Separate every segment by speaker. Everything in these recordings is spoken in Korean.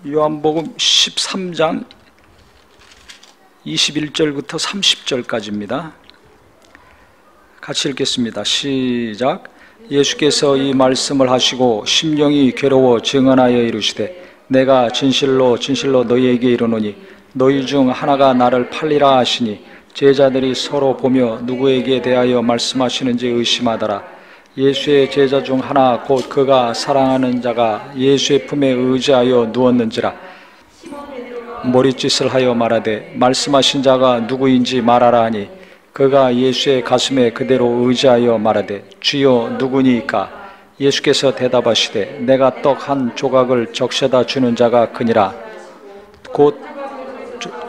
Speaker 1: 요한복음 13장 21절부터 30절까지입니다. 같이 읽겠습니다. 시작. 예수께서 이 말씀을 하시고 심령이 괴로워 증언하여 이르시되 내가 진실로 진실로 너희에게 이르노니 너희 중 하나가 나를 팔리라 하시니 제자들이 서로 보며 누구에게 대하여 말씀하시는지 의심하더라. 예수의 제자 중 하나 곧 그가 사랑하는 자가 예수의 품에 의지하여 누웠는지라. 머리짓을 하여 말하되 말씀하신 자가 누구인지 말하라 하니 그가 예수의 가슴에 그대로 의지하여 말하되 주여 누구니이까? 예수께서 대답하시되 내가 떡 한 조각을 적셔다 주는 자가 그니라. 곧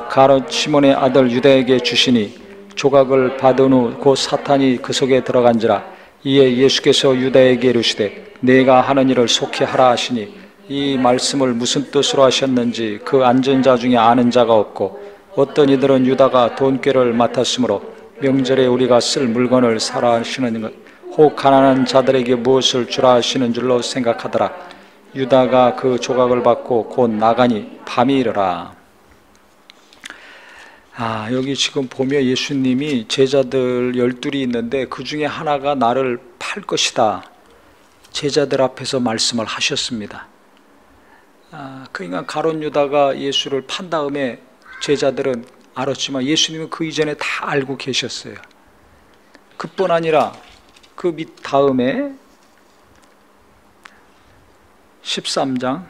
Speaker 1: 가룟 시몬의 아들 유다에게 주시니 조각을 받은 후 곧 사탄이 그 속에 들어간지라. 이에 예수께서 유다에게 이르시되 내가 하는 일을 속히 하라 하시니 이 말씀을 무슨 뜻으로 하셨는지 그 앉은 자 중에 아는 자가 없고 어떤 이들은 유다가 돈꾀를 맡았으므로 명절에 우리가 쓸 물건을 사라 하시는 것 혹 가난한 자들에게 무엇을 주라 하시는 줄로 생각하더라. 유다가 그 조각을 받고 곧 나가니 밤이 이르라. 여기 지금 보면 예수님이 제자들 12이 있는데 그 중에 하나가 나를 팔 것이다. 제자들 앞에서 말씀을 하셨습니다. 그러니까 가룟 유다가 예수를 판 다음에 제자들은 알았지만 예수님은 그 이전에 다 알고 계셨어요. 그뿐 아니라 그 밑 다음에 13장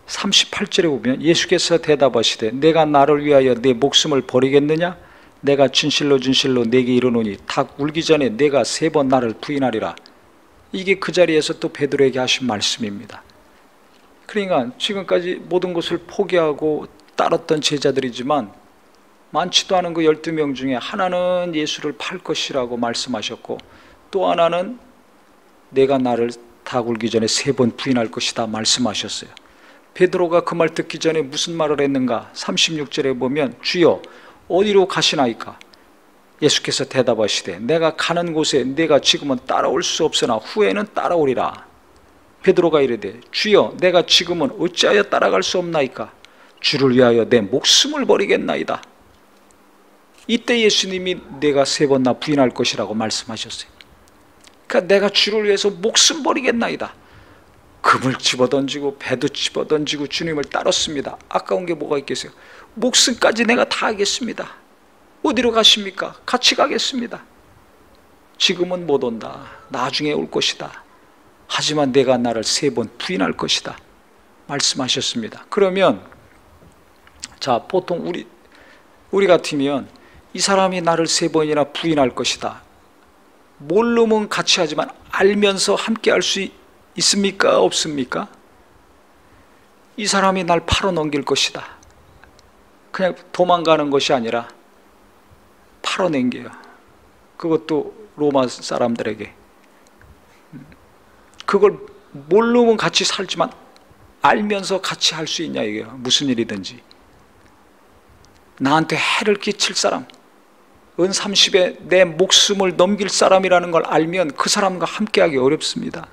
Speaker 1: 38절에 보면 예수께서 대답하시되 내가 나를 위하여 내 목숨을 버리겠느냐? 내가 진실로 진실로 내게 이르노니 닭 울기 전에 내가 3번 나를 부인하리라. 이게 그 자리에서 또 베드로에게 하신 말씀입니다. 그러니까 지금까지 모든 것을 포기하고 따랐던 제자들이지만 많지도 않은 그 12명 중에 하나는 예수를 팔 것이라고 말씀하셨고 또 하나는 내가 나를 닭 울기 전에 3번 부인할 것이다 말씀하셨어요. 베드로가 그 말 듣기 전에 무슨 말을 했는가? 36절에 보면 주여 어디로 가시나이까? 예수께서 대답하시되 내가 가는 곳에 내가 지금은 따라올 수 없으나 후에는 따라오리라. 베드로가 이르되 주여 내가 지금은 어찌하여 따라갈 수 없나이까? 주를 위하여 내 목숨을 버리겠나이다. 이때 예수님이 내가 3번 나 부인할 것이라고 말씀하셨어요. 그러니까 내가 주를 위해서 목숨 버리겠나이다. 금을 집어던지고 배도 집어던지고 주님을 따랐습니다. 아까운 게 뭐가 있겠어요? 목숨까지 내가 다 하겠습니다. 어디로 가십니까? 같이 가겠습니다. 지금은 못 온다. 나중에 올 것이다. 하지만 내가 나를 3번 부인할 것이다 말씀하셨습니다. 그러면 자 보통 우리 같으면 이 사람이 나를 3번이나 부인할 것이다. 모르면 같이 하지만 알면서 함께 할 수 있습니까? 없습니까? 이 사람이 날 팔아넘길 것이다. 그냥 도망가는 것이 아니라 팔아넘겨요. 그것도 로마 사람들에게. 그걸 모르면 같이 살지만 알면서 같이 할 수 있냐 이게요. 무슨 일이든지. 나한테 해를 끼칠 사람, 은 30에 내 목숨을 넘길 사람이라는 걸 알면 그 사람과 함께하기 어렵습니다.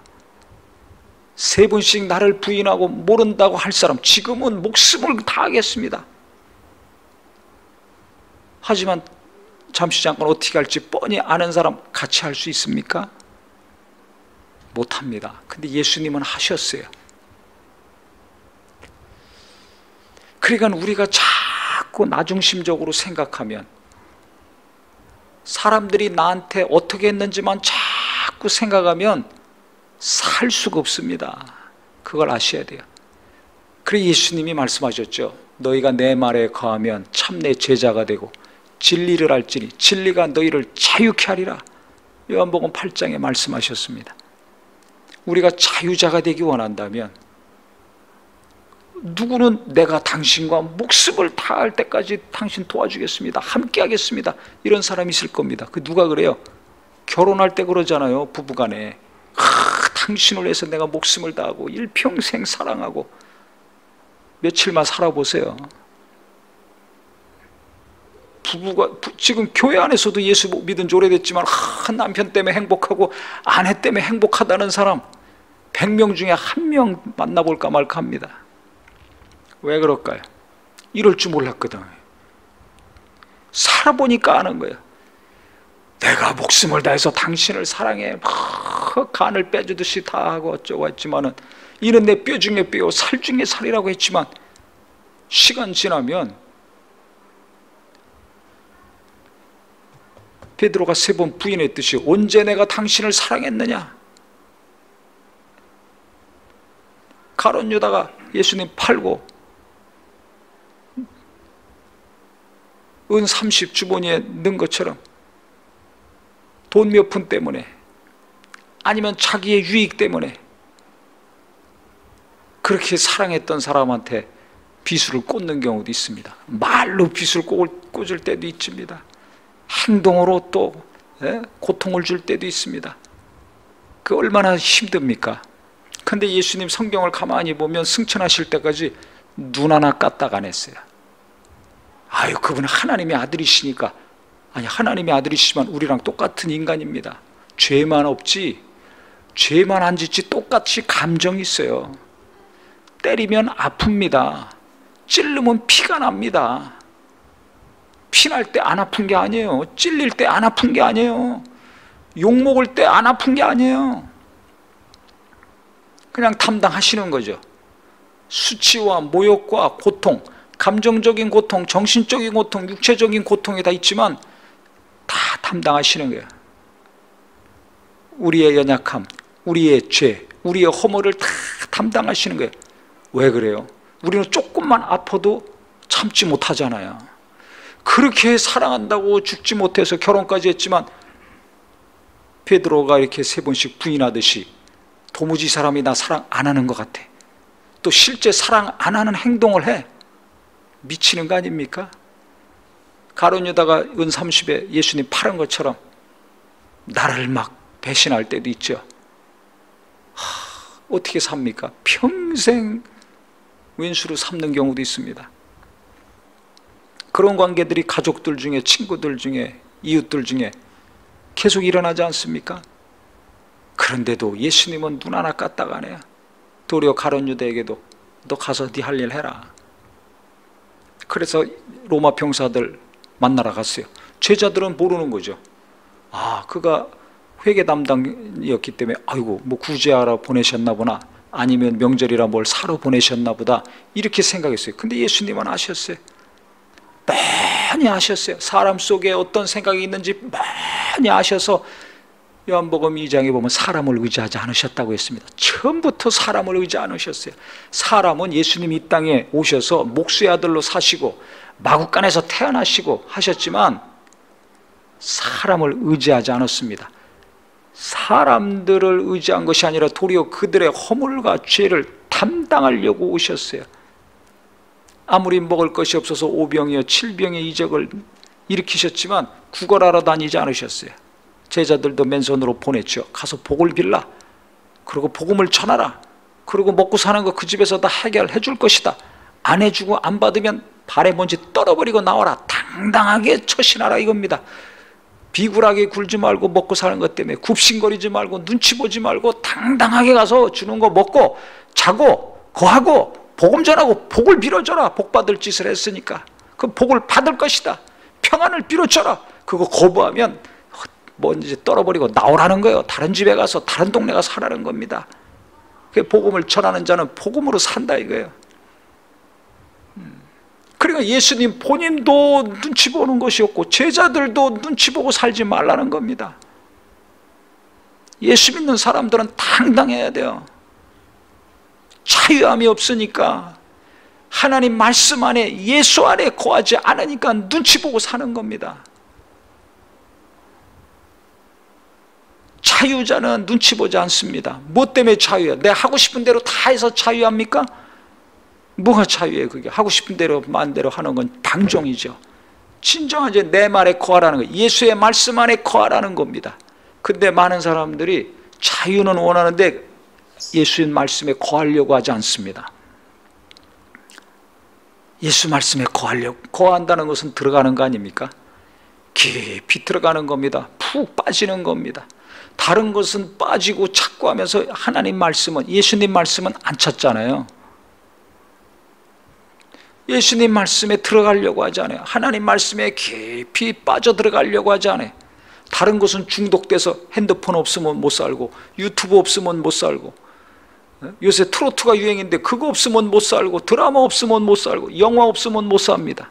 Speaker 1: 3번씩 나를 부인하고 모른다고 할 사람 지금은 목숨을 다하겠습니다. 하지만 잠시 잠깐 어떻게 할지 뻔히 아는 사람 같이 할 수 있습니까? 못합니다. 근데 예수님은 하셨어요. 그러니까 우리가 자꾸 나중심적으로 생각하면 사람들이 나한테 어떻게 했는지만 자꾸 생각하면 살 수가 없습니다. 그걸 아셔야 돼요. 그래서 예수님이 말씀하셨죠. 너희가 내 말에 거하면 참 내 제자가 되고 진리를 알지니 진리가 너희를 자유케 하리라. 요한복음 8장에 말씀하셨습니다. 우리가 자유자가 되기 원한다면 누구는 내가 당신과 목숨을 다할 때까지 당신 도와주겠습니다. 함께 하겠습니다. 이런 사람이 있을 겁니다. 그 누가 그래요? 결혼할 때 그러잖아요. 부부간에 당신을 위해서 내가 목숨을 다하고 일평생 사랑하고 며칠만 살아보세요. 부부가 지금 교회 안에서도 예수 믿은 지 오래됐지만 남편 때문에 행복하고 아내 때문에 행복하다는 사람 100명 중에 1명 만나볼까 말까 합니다. 왜 그럴까요? 이럴 줄 몰랐거든. 살아보니까 아는 거예요. 내가 목숨을 다해서 당신을 사랑해 막 간을 빼주듯이 다 하고 어쩌고 했지만은 이는 내 뼈 중에 뼈 살 중에 살이라고 했지만 시간 지나면 베드로가 3번 부인했듯이 언제 내가 당신을 사랑했느냐. 가룟 유다가 예수님 팔고 은 30 주머니에 넣은 것처럼 돈 몇 푼 때문에 아니면 자기의 유익 때문에 그렇게 사랑했던 사람한테 비수를 꽂는 경우도 있습니다. 말로 비수를 꽂을 때도 있습니다. 행동으로 또 고통을 줄 때도 있습니다. 그 얼마나 힘듭니까? 근데 예수님 성경을 가만히 보면 승천하실 때까지 눈 하나 까딱 안 했어요. 아유, 그분은 하나님의 아들이시니까. 아니, 하나님의 아들이시지만 우리랑 똑같은 인간입니다. 죄만 없지, 죄만 안 짓지 똑같이 감정이 있어요. 때리면 아픕니다. 찔르면 피가 납니다. 피날 때 안 아픈 게 아니에요. 찔릴 때 안 아픈 게 아니에요. 욕먹을 때 안 아픈 게 아니에요. 그냥 담당하시는 거죠. 수치와 모욕과 고통, 감정적인 고통, 정신적인 고통, 육체적인 고통이 다 있지만 다 담당하시는 거예요. 우리의 연약함, 우리의 죄, 우리의 허물을 다 담당하시는 거예요. 왜 그래요? 우리는 조금만 아파도 참지 못하잖아요. 그렇게 사랑한다고 죽지 못해서 결혼까지 했지만 베드로가 이렇게 3번씩 부인하듯이 도무지 사람이 나 사랑 안 하는 것 같아. 또 실제 사랑 안 하는 행동을 해. 미치는 거 아닙니까? 가룟 유다가 은 30에 예수님 팔은 것처럼 나를 막 배신할 때도 있죠. 어떻게 삽니까? 평생 왼수로 삼는 경우도 있습니다. 그런 관계들이 가족들 중에, 친구들 중에, 이웃들 중에 계속 일어나지 않습니까? 그런데도 예수님은 눈 하나 까딱 안 해요. 도리어 가룟 유다에게도 너 가서 네 할 일 해라. 그래서 로마 병사들 만나러 갔어요. 제자들은 모르는 거죠. 아, 그가 회계 담당이었기 때문에 아이고 뭐 구제하러 보내셨나 보나, 아니면 명절이라 뭘 사러 보내셨나 보다, 이렇게 생각했어요. 근데 예수님은 아셨어요. 많이 아셨어요. 사람 속에 어떤 생각이 있는지 많이 아셔서 요한복음 2장에 보면 사람을 의지하지 않으셨다고 했습니다. 처음부터 사람을 의지 않으셨어요. 사람은 예수님이 이 땅에 오셔서 목수의 아들로 사시고 마구간에서 태어나시고 하셨지만 사람을 의지하지 않았습니다. 사람들을 의지한 것이 아니라 도리어 그들의 허물과 죄를 담당하려고 오셨어요. 아무리 먹을 것이 없어서 5병이요 7병의 이적을 일으키셨지만 구걸하러 다니지 않으셨어요. 제자들도 맨손으로 보냈죠. 가서 복을 빌라. 그리고 복음을 전하라. 그리고 먹고 사는 거 그 집에서 다 해결해 줄 것이다. 안 해주고 안 받으면 발에 먼지 떨어버리고 나와라. 당당하게 처신하라 이겁니다. 비굴하게 굴지 말고 먹고 사는 것 때문에 굽신거리지 말고 눈치 보지 말고 당당하게 가서 주는 거 먹고 자고 거하고 복음 전하고 복을 빌어줘라. 복 받을 짓을 했으니까 그 복을 받을 것이다. 평안을 빌어줘라. 그거 거부하면 먼지 떨어버리고 나오라는 거예요. 다른 집에 가서 다른 동네 가서 하라는 겁니다. 그 복음을 전하는 자는 복음으로 산다 이거예요. 그러니까 예수님 본인도 눈치 보는 것이었고 제자들도 눈치 보고 살지 말라는 겁니다. 예수 믿는 사람들은 당당해야 돼요. 자유함이 없으니까, 하나님 말씀 안에 예수 안에 거하지 않으니까 눈치 보고 사는 겁니다. 자유자는 눈치 보지 않습니다. 뭐 때문에 자유야? 내가 하고 싶은 대로 다 해서 자유합니까? 뭐가 자유예요? 그게 하고 싶은 대로 마음대로 하는 건 방종이죠. 진정한 내 말에 거하라는 거, 예수의 말씀 안에 거하라는 겁니다. 근데 많은 사람들이 자유는 원하는데 예수의 말씀에 거하려고 하지 않습니다. 예수 말씀에 거한다는 것은 들어가는 거 아닙니까? 깊이 들어가는 겁니다. 푹 빠지는 겁니다. 다른 것은 빠지고 찾고 하면서 하나님 말씀은, 예수님 말씀은 안 찾잖아요. 예수님 말씀에 들어가려고 하지 않아요. 하나님 말씀에 깊이 빠져들어가려고 하지 않아요. 다른 것은 중독돼서 핸드폰 없으면 못 살고, 유튜브 없으면 못 살고, 요새 트로트가 유행인데 그거 없으면 못 살고, 드라마 없으면 못 살고, 영화 없으면 못 삽니다.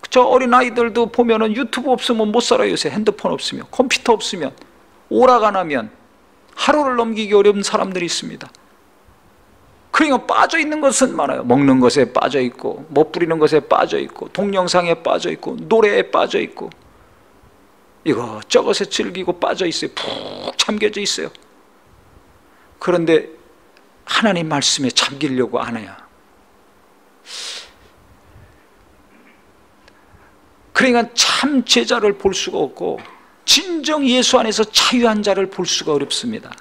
Speaker 1: 저 어린아이들도 보면은 유튜브 없으면 못 살아요. 요새 핸드폰 없으면, 컴퓨터 없으면, 오락 안 하면 하루를 넘기기 어려운 사람들이 있습니다. 그러니까 빠져있는 것은 많아요. 먹는 것에 빠져있고, 멋부리는 것에 빠져있고, 동영상에 빠져있고, 노래에 빠져있고, 이것저것에 즐기고 빠져있어요. 푹 잠겨져 있어요. 그런데 하나님 말씀에 잠기려고 안 해요. 그러니까 참 제자를 볼 수가 없고, 진정 예수 안에서 자유한 자를 볼 수가 어렵습니다.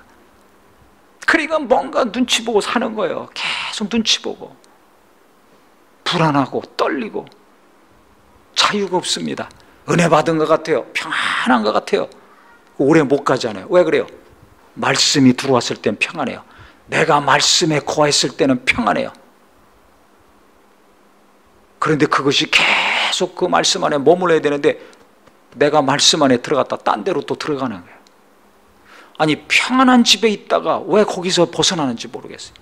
Speaker 1: 그러니까 뭔가 눈치 보고 사는 거예요. 계속 눈치 보고, 불안하고 떨리고, 자유가 없습니다. 은혜 받은 것 같아요. 평안한 것 같아요. 오래 못 가잖아요. 왜 그래요? 말씀이 들어왔을 땐 평안해요. 내가 말씀에 거했을 때는 평안해요. 그런데 그것이 계속 그 말씀 안에 머물러야 되는데, 내가 말씀 안에 들어갔다 딴 데로 또 들어가는 거예요. 아니, 평안한 집에 있다가 왜 거기서 벗어나는지 모르겠어요.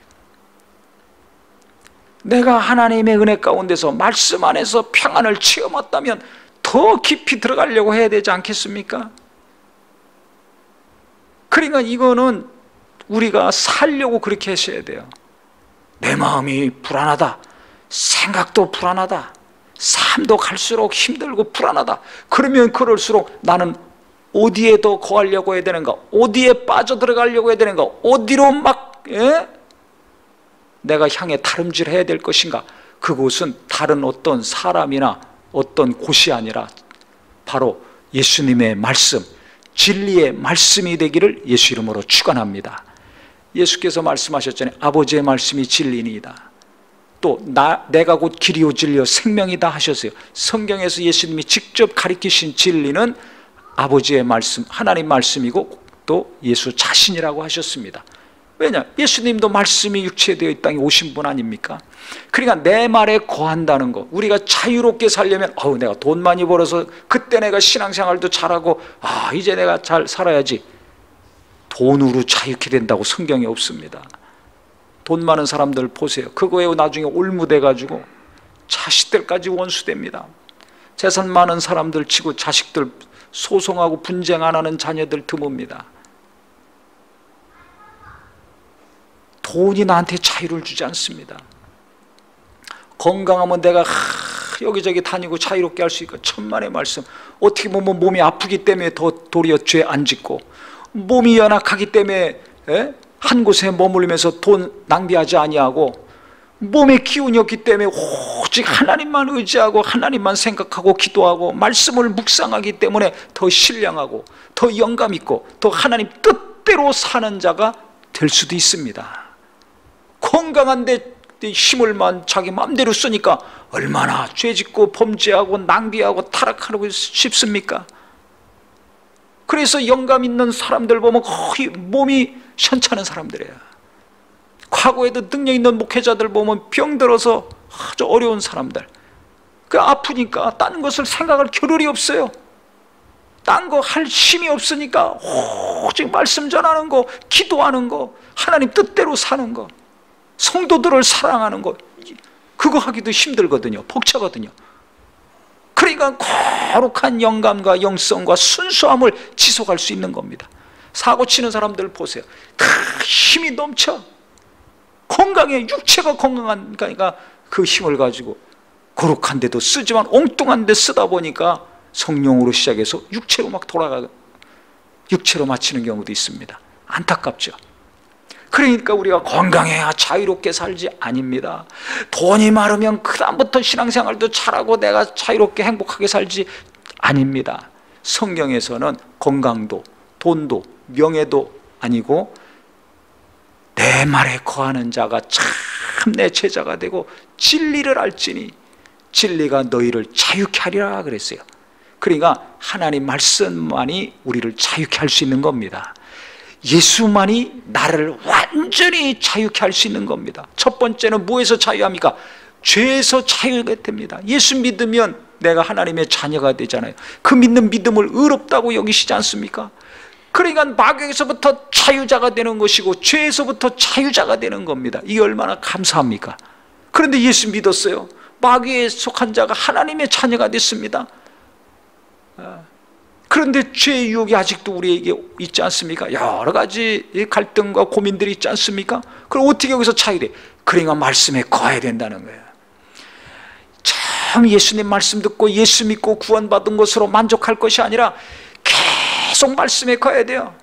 Speaker 1: 내가 하나님의 은혜 가운데서 말씀 안에서 평안을 체험했다면 더 깊이 들어가려고 해야 되지 않겠습니까? 그러니까 이거는 우리가 살려고 그렇게 하셔야 돼요. 내 마음이 불안하다, 생각도 불안하다, 삶도 갈수록 힘들고 불안하다. 그러면 그럴수록 나는 어디에 더 거하려고 해야 되는가? 어디에 빠져들어가려고 해야 되는가? 어디로 막 내가 향해 다름질해야 될 것인가? 그곳은 다른 어떤 사람이나 어떤 곳이 아니라 바로 예수님의 말씀, 진리의 말씀이 되기를 예수 이름으로 축원합니다. 예수께서 말씀하셨잖아요. 아버지의 말씀이 진리니이다. 또 내가 곧 길이요 진리요 생명이다 하셨어요. 성경에서 예수님이 직접 가리키신 진리는 아버지의 말씀, 하나님 말씀이고 또 예수 자신이라고 하셨습니다. 왜냐? 예수님도 말씀이 육체되어 이 땅에 오신 분 아닙니까? 그러니까 내 말에 거한다는 거, 우리가 자유롭게 살려면 내가 돈 많이 벌어서 그때 내가 신앙생활도 잘하고 이제 내가 잘 살아야지, 돈으로 자유케 된다고 성경에 없습니다. 돈 많은 사람들 보세요. 그거에 나중에 올무돼 가지고 자식들까지 원수됩니다. 재산 많은 사람들 치고 자식들 소송하고 분쟁 안 하는 자녀들 드뭅니다. 돈이 나한테 자유를 주지 않습니다. 건강하면 내가 여기저기 다니고 자유롭게 할 수 있고, 천만의 말씀. 어떻게 보면 몸이 아프기 때문에 더 도리어 죄 안 짓고, 몸이 연약하기 때문에 한 곳에 머물면서 돈 낭비하지 아니하고, 몸에 기운이 없기 때문에 오직 하나님만 의지하고 하나님만 생각하고 기도하고 말씀을 묵상하기 때문에 더 신령하고 더 영감 있고 더 하나님 뜻대로 사는 자가 될 수도 있습니다. 건강한데 힘을만 자기 마음대로 쓰니까 얼마나 죄짓고 범죄하고 낭비하고 타락하고 싶습니까? 그래서 영감 있는 사람들 보면 거의 몸이 현찮은 사람들이에요. 과거에도 능력 있는 목회자들 보면 병들어서 아주 어려운 사람들, 아프니까 딴 것을 생각할 겨를이 없어요. 딴 거 할 힘이 없으니까 오직 말씀 전하는 거, 기도하는 거, 하나님 뜻대로 사는 거, 성도들을 사랑하는 거, 그거 하기도 힘들거든요. 벅차거든요. 그러니까 거룩한 영감과 영성과 순수함을 지속할 수 있는 겁니다. 사고 치는 사람들 보세요. 다 힘이 넘쳐. 건강해. 육체가 건강하니까 그 힘을 가지고 거룩한 데도 쓰지만 엉뚱한 데 쓰다 보니까 성령으로 시작해서 육체로 막 육체로 마치는 경우도 있습니다. 안타깝죠. 그러니까 우리가 건강해야 자유롭게 살지 아닙니다. 돈이 많으면 그 다음부터 신앙생활도 잘하고 내가 자유롭게 행복하게 살지 아닙니다. 성경에서는 건강도 돈도 명예도 아니고 내 말에 거하는 자가 참 내 제자가 되고 진리를 알지니 진리가 너희를 자유케 하리라 그랬어요. 그러니까 하나님 말씀만이 우리를 자유케 할 수 있는 겁니다. 예수만이 나를 완전히 자유케 할 수 있는 겁니다. 첫 번째는 무에서 자유합니까? 죄에서 자유가 됩니다. 예수 믿으면 내가 하나님의 자녀가 되잖아요. 그 믿는 믿음을 의롭다고 여기시지 않습니까? 그러니까 마귀에서부터 자유자가 되는 것이고 죄에서부터 자유자가 되는 겁니다. 이게 얼마나 감사합니까? 그런데 예수 믿었어요. 마귀에 속한 자가 하나님의 자녀가 됐습니다. 그런데 죄의 유혹이 아직도 우리에게 있지 않습니까? 여러 가지 갈등과 고민들이 있지 않습니까? 그럼 어떻게 여기서 자유돼? 그러니까 말씀에 거해야 된다는 거예요. 참 예수님 말씀 듣고 예수 믿고 구원받은 것으로 만족할 것이 아니라 계속 말씀에 거해야 돼요.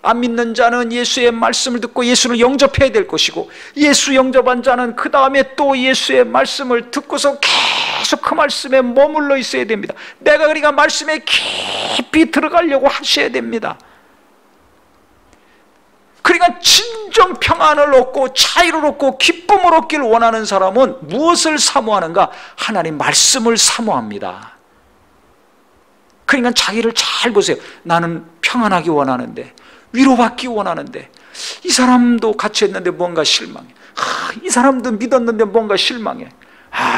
Speaker 1: 안 믿는 자는 예수의 말씀을 듣고 예수를 영접해야 될 것이고, 예수 영접한 자는 그 다음에 또 예수의 말씀을 듣고서 계속 그 말씀에 머물러 있어야 됩니다. 내가 그러니까 말씀에 깊이 들어가려고 하셔야 됩니다. 그러니까 진정 평안을 얻고 자유를 얻고 기쁨을 얻기를 원하는 사람은 무엇을 사모하는가? 하나님 말씀을 사모합니다. 그러니까 자기를 잘 보세요. 나는 평안하기 원하는데, 위로받기 원하는데, 이 사람도 같이 했는데 뭔가 실망해. 이 사람도 믿었는데 뭔가 실망해.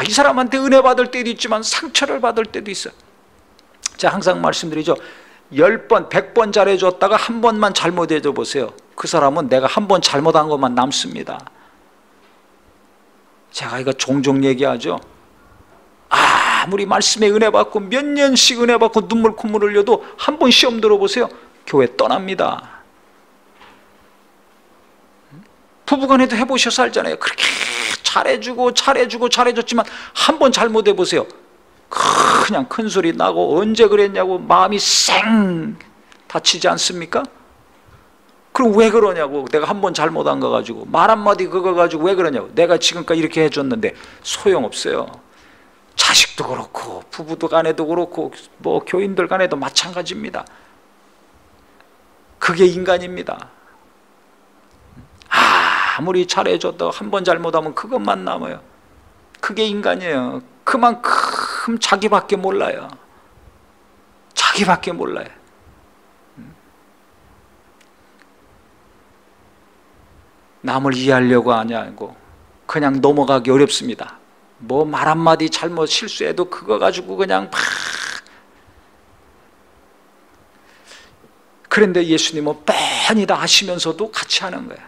Speaker 1: 이 사람한테 은혜 받을 때도 있지만 상처를 받을 때도 있어. 제가 항상 말씀드리죠. 10번, 100번 잘해줬다가 한 번만 잘못해줘 보세요. 그 사람은 내가 한 번 잘못한 것만 남습니다. 제가 이거 종종 얘기하죠. 아무리 말씀에 은혜 받고 몇 년씩 은혜 받고 눈물 콧물 흘려도 한 번 시험 들어보세요. 교회 떠납니다. 부부간에도 해보셔서 알잖아요. 그렇게 잘해줬지만 한 번 잘못해보세요. 그냥 큰 소리 나고 언제 그랬냐고 마음이 쌩 다치지 않습니까? 그럼 왜 그러냐고. 내가 한 번 잘못한 거 가지고 말 한마디 그거 가지고 왜 그러냐고. 내가 지금까지 이렇게 해줬는데 소용없어요. 자식도 그렇고 부부도 간에도 그렇고 뭐 교인들 간에도 마찬가지입니다. 그게 인간입니다. 아무리 잘해줘도 한 번 잘못하면 그것만 남아요. 그게 인간이에요. 그만큼 자기밖에 몰라요. 자기밖에 몰라요. 남을 이해하려고 하냐고 그냥 넘어가기 어렵습니다. 뭐 말 한마디 잘못 실수해도 그거 가지고 그냥 막. 그런데 예수님은 뻔히 다 아시면서도 같이 하는 거야.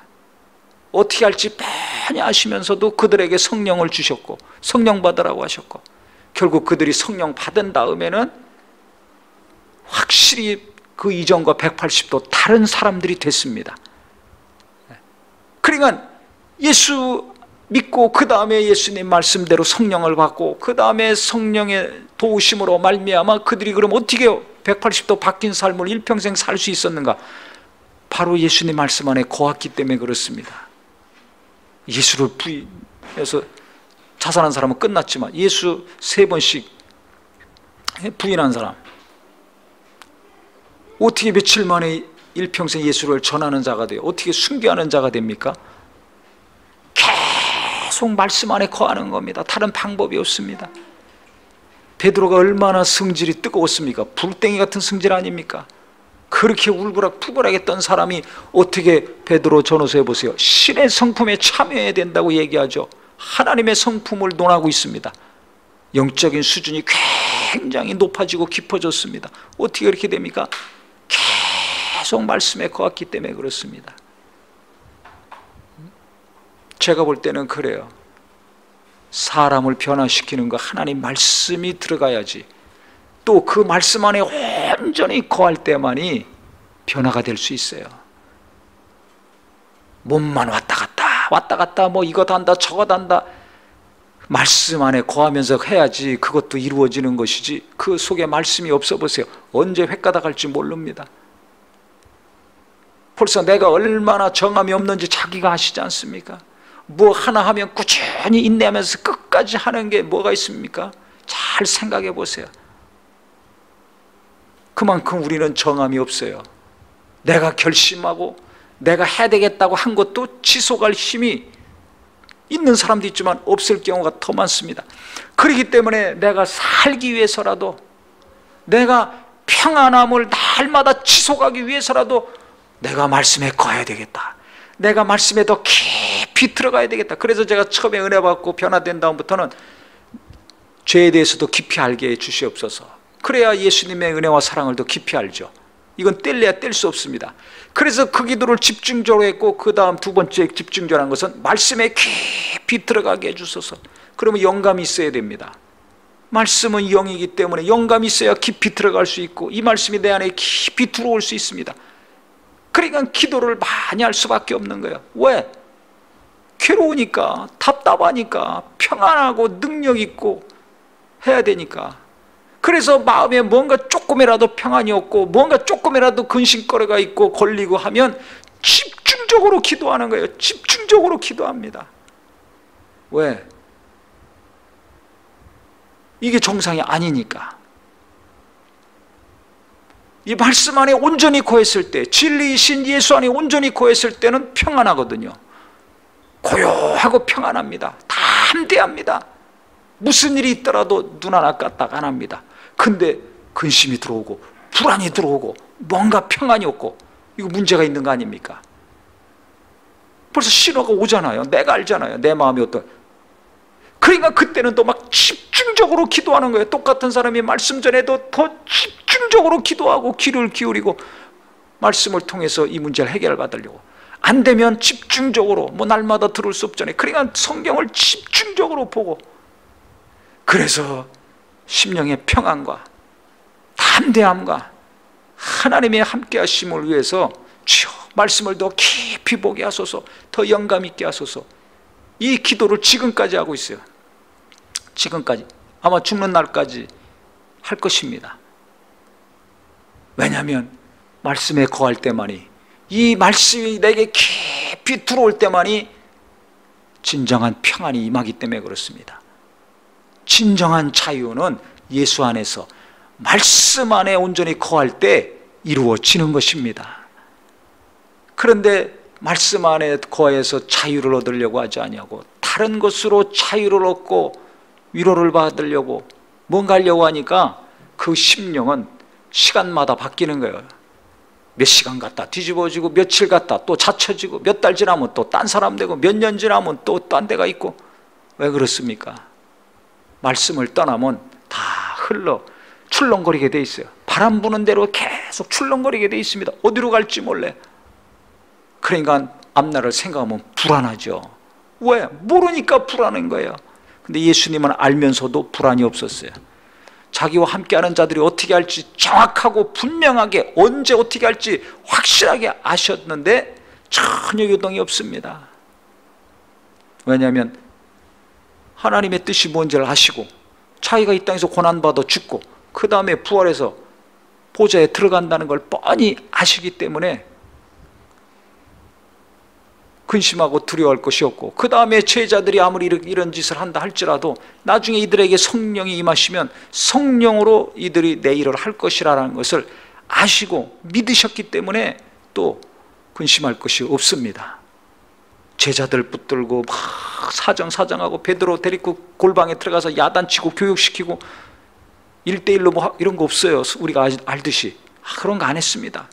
Speaker 1: 어떻게 할지 뻔히 아시면서도 그들에게 성령을 주셨고 성령 받으라고 하셨고, 결국 그들이 성령 받은 다음에는 확실히 그 이전과 180도 다른 사람들이 됐습니다. 그러니까 예수 믿고 그 다음에 예수님 말씀대로 성령을 받고 그 다음에 성령의 도우심으로 말미암아 그들이 그럼 어떻게 180도 바뀐 삶을 일평생 살 수 있었는가? 바로 예수님 말씀 안에 거했기 때문에 그렇습니다. 예수를 부인해서 자살한 사람은 끝났지만 예수 3번씩 부인한 사람 어떻게 며칠 만에 일평생 예수를 전하는 자가 돼요? 어떻게 순교하는 자가 됩니까? 계속 말씀 안에 거하는 겁니다. 다른 방법이 없습니다. 베드로가 얼마나 성질이 뜨거웠습니까? 불땡이 같은 성질 아닙니까? 그렇게 울그락불그락 했던 사람이 어떻게 베드로 전후서에 보세요. 신의 성품에 참여해야 된다고 얘기하죠. 하나님의 성품을 논하고 있습니다. 영적인 수준이 굉장히 높아지고 깊어졌습니다. 어떻게 그렇게 됩니까? 계속 말씀에 거했기 때문에 그렇습니다. 제가 볼 때는 그래요. 사람을 변화시키는 거 하나님 말씀이 들어가야지, 또 그 말씀 안에 온전히 거할 때만이 변화가 될 수 있어요. 몸만 왔다 갔다 뭐 이것 한다 저것 한다, 말씀 안에 거하면서 해야지 그것도 이루어지는 것이지, 그 속에 말씀이 없어 보세요. 언제 횟가닥 갈지 모릅니다. 벌써 내가 얼마나 정함이 없는지 자기가 아시지 않습니까? 뭐 하나 하면 꾸준히 인내하면서 끝까지 하는 게 뭐가 있습니까? 잘 생각해 보세요. 그만큼 우리는 정함이 없어요. 내가 결심하고 내가 해야 되겠다고 한 것도 지속할 힘이 있는 사람도 있지만 없을 경우가 더 많습니다. 그렇기 때문에 내가 살기 위해서라도, 내가 평안함을 날마다 지속하기 위해서라도 내가 말씀에 거해야 되겠다. 내가 말씀에 더 깊이 깊이 들어가야 되겠다. 그래서 제가 처음에 은혜 받고 변화된 다음부터는 죄에 대해서도 깊이 알게 해 주시옵소서. 그래야 예수님의 은혜와 사랑을 더 깊이 알죠. 이건 뗄래야 뗄 수 없습니다. 그래서 그 기도를 집중적으로 했고, 그 다음 두 번째 집중적인 것은 말씀에 깊이 들어가게 해주소서. 그러면 영감이 있어야 됩니다. 말씀은 영이기 때문에 영감이 있어야 깊이 들어갈 수 있고, 이 말씀이 내 안에 깊이 들어올 수 있습니다. 그러니까 기도를 많이 할 수밖에 없는 거예요. 왜? 괴로우니까, 답답하니까, 평안하고 능력 있고 해야 되니까. 그래서 마음에 뭔가 조금이라도 평안이 없고 뭔가 조금이라도 근심거리가 있고 걸리고 하면 집중적으로 기도하는 거예요. 집중적으로 기도합니다. 왜? 이게 정상이 아니니까. 이 말씀 안에 온전히 거했을 때, 진리이신 예수 안에 온전히 거했을 때는 평안하거든요. 고요하고 평안합니다. 담대합니다. 무슨 일이 있더라도 눈 하나 까딱 안 합니다. 근데 근심이 들어오고 불안이 들어오고 뭔가 평안이 없고, 이거 문제가 있는 거 아닙니까? 벌써 신호가 오잖아요. 내가 알잖아요. 내 마음이 어떤. 그러니까 그때는 또 막 집중적으로 기도하는 거예요. 똑같은 사람이 말씀 전에도 더 집중적으로 기도하고 귀를 기울이고 말씀을 통해서 이 문제를 해결받으려고. 안 되면 집중적으로, 뭐 날마다 들을 수 없잖아요. 그러니까 성경을 집중적으로 보고, 그래서 심령의 평안과 담대함과 하나님의 함께 하심을 위해서 주여 말씀을 더 깊이 보게 하소서, 더 영감 있게 하소서. 이 기도를 지금까지 하고 있어요. 지금까지, 아마 죽는 날까지 할 것입니다. 왜냐하면 말씀에 거할 때만이, 이 말씀이 내게 깊이 들어올 때만이 진정한 평안이 임하기 때문에 그렇습니다. 진정한 자유는 예수 안에서 말씀 안에 온전히 거할 때 이루어지는 것입니다. 그런데 말씀 안에 거해서 자유를 얻으려고 하지 아니하고 다른 것으로 자유를 얻고 위로를 받으려고 뭔가 하려고 하니까 그 심령은 시간마다 바뀌는 거예요. 몇 시간 갔다 뒤집어지고 며칠 갔다 또 잦혀지고 몇 달 지나면 또 딴 사람 되고 몇 년 지나면 또 딴 데가 있고. 왜 그렇습니까? 말씀을 떠나면 다 흘러 출렁거리게 돼 있어요. 바람 부는 대로 계속 출렁거리게 돼 있습니다. 어디로 갈지 몰래. 그러니까 앞날을 생각하면 불안하죠. 왜? 모르니까 불안한 거예요. 근데 예수님은 알면서도 불안이 없었어요. 자기와 함께하는 자들이 어떻게 할지 정확하고 분명하게 언제 어떻게 할지 확실하게 아셨는데 전혀 요동이 없습니다. 왜냐하면 하나님의 뜻이 뭔지를 아시고 자기가 이 땅에서 고난받아 죽고 그 다음에 부활해서 보좌에 들어간다는 걸 뻔히 아시기 때문에 근심하고 두려워할 것이 없고, 그 다음에 제자들이 아무리 이런 짓을 한다 할지라도 나중에 이들에게 성령이 임하시면 성령으로 이들이 내 일을 할 것이라는 것을 아시고 믿으셨기 때문에 또 근심할 것이 없습니다. 제자들 붙들고 막 사정하고 베드로 데리고 골방에 들어가서 야단치고 교육시키고 1대1로 뭐 이런 거 없어요. 우리가 알듯이 그런 거 안 했습니다.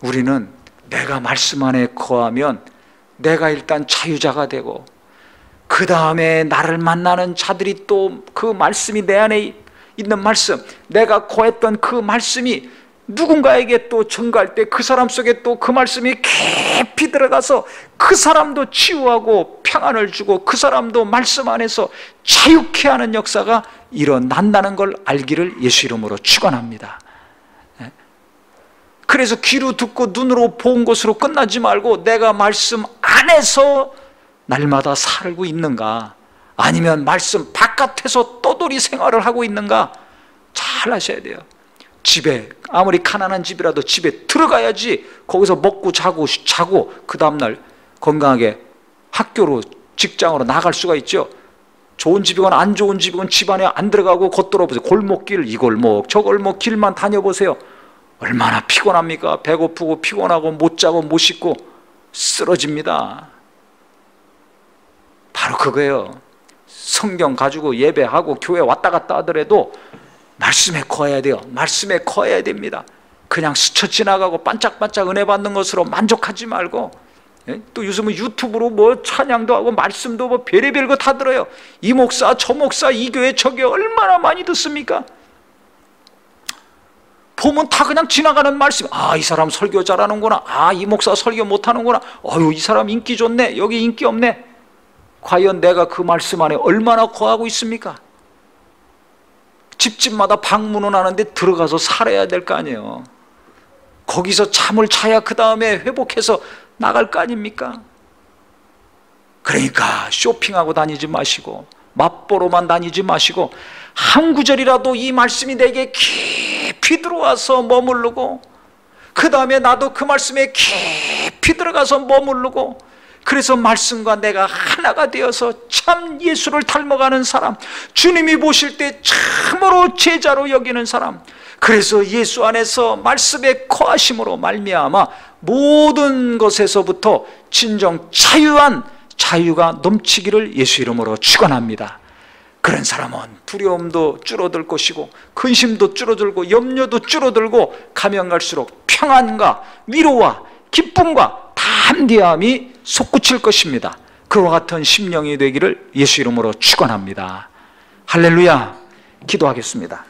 Speaker 1: 우리는 내가 말씀 안에 거하면 내가 일단 자유자가 되고, 그 다음에 나를 만나는 자들이 또 그 말씀이 내 안에 있는 말씀, 내가 거했던 그 말씀이 누군가에게 또 전가할 때 그 사람 속에 또 그 말씀이 깊이 들어가서 그 사람도 치유하고 평안을 주고 그 사람도 말씀 안에서 자유케 하는 역사가 일어난다는 걸 알기를 예수 이름으로 축원합니다. 그래서 귀로 듣고 눈으로 본 것으로 끝나지 말고 내가 말씀 안에서 날마다 살고 있는가, 아니면 말씀 바깥에서 떠돌이 생활을 하고 있는가 잘 아셔야 돼요. 집에 아무리 가난한 집이라도 집에 들어가야지 거기서 먹고 자고 그 다음날 건강하게 학교로 직장으로 나갈 수가 있죠. 좋은 집이건 안 좋은 집이건 집안에 안 들어가고 겉돌아보세요. 골목길, 이 골목 저 골목 길만 다녀보세요. 얼마나 피곤합니까? 배고프고 피곤하고 못 자고 못 씻고 쓰러집니다. 바로 그거예요. 성경 가지고 예배하고 교회 왔다 갔다 하더라도 말씀에 거해야 돼요. 말씀에 거해야 됩니다. 그냥 스쳐 지나가고 반짝반짝 은혜 받는 것으로 만족하지 말고 예? 또 요즘은 유튜브로 뭐 찬양도 하고 말씀도 뭐 별의별 거 다 들어요. 이 목사 저 목사 이 교회 저 교회 얼마나 많이 듣습니까? 보면 다 그냥 지나가는 말씀. 아, 이 사람 설교 잘하는구나. 아, 이 목사 설교 못하는구나. 어휴, 이 사람 인기 좋네. 여기 인기 없네. 과연 내가 그 말씀 안에 얼마나 거하고 있습니까? 집집마다 방문은 하는데 들어가서 살아야 될 거 아니에요. 거기서 잠을 자야 그 다음에 회복해서 나갈 거 아닙니까? 그러니까 쇼핑하고 다니지 마시고 맛보러만 다니지 마시고 한 구절이라도 이 말씀이 내게 깊이 들어와서 머무르고 그 다음에 나도 그 말씀에 깊이 들어가서 머무르고 그래서 말씀과 내가 하나가 되어서 참 예수를 닮아가는 사람, 주님이 보실 때 참으로 제자로 여기는 사람, 그래서 예수 안에서 말씀의 거하심으로 말미암아 모든 것에서부터 진정 자유한 자유가 넘치기를 예수 이름으로 축원합니다. 그런 사람은 두려움도 줄어들 것이고 근심도 줄어들고 염려도 줄어들고 가면 갈수록 평안과 위로와 기쁨과 담대함이 솟구칠 것입니다. 그와 같은 심령이 되기를 예수 이름으로 축원합니다. 할렐루야. 기도하겠습니다.